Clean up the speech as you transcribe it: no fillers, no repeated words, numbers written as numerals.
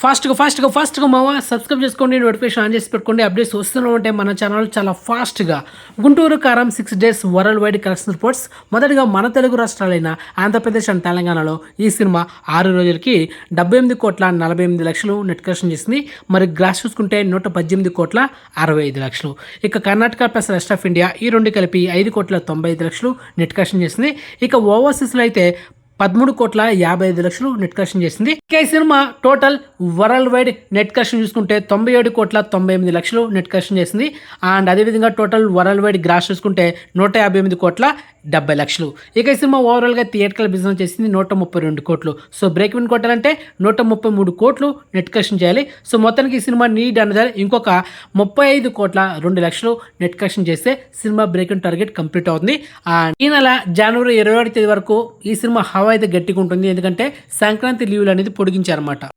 ఫాస్ట్గా మావా సబ్స్క్రైబ్ చేసుకోండి, నోటిఫికేషన్ ఆన్ చేసి పెట్టుకోండి. అప్డేట్స్ వస్తూనే ఉంటాయి మన ఛానల్ చాలా ఫాస్ట్గా. గుంటూరు కారం 6 days world wide collection reports. మొదటిగా మన తెలుగు రాష్ట్రాలైన ఆంధ్రప్రదేశ్ అండ్ తెలంగాణలో ఈ సినిమా 6 రోజులకి 78,48,00,000 నెట్ కలెక్షన్ చేసింది. మరి గ్రాస్ చూసుకుంటే 118,65,00,000. ఇక Karnataka plus rest of India ఈ రెండు కలిపి 5,95,00,000 నెట్ కలెక్షన్ చేసింది. ఇక ఓవర్సీస్లో అయితే 13,55,00,000 నెట్ కలెక్షన్ చేసింది. ఈ cinema total world wide net collection చూసుకుంటే 97,98,00,000 నెట్ కలెక్షన్ చేసింది. అండ్ అదేవిధంగా టోటల్ వరల్డ్ వైడ్ గ్రాస్ చూసుకుంటే 158,70,00,000. ఇక ఈ సినిమా ఓవరాల్గా థియేటర్కల్ బిజినెస్ చేసింది 132 కోట్లు. సో బ్రేక్ ఇన్ కొట్టాలంటే 133 కోట్లు నెట్ కలెక్షన్ చేయాలి. సో మొత్తానికి ఈ సినిమా నీడ్ అనేది ఇంకొక 35,02,00,000 నెట్ కలెక్షన్ చేస్తే cinema break in target complete అవుతుంది. అండ్ ఈ నెల జనవరి 21 తేదీ వరకు ఈ సినిమా హవా అయితే గట్టిగా ఉంటుంది, ఎందుకంటే సంక్రాంతి లీవ్లు అనేది పొడిగించారన్నమాట.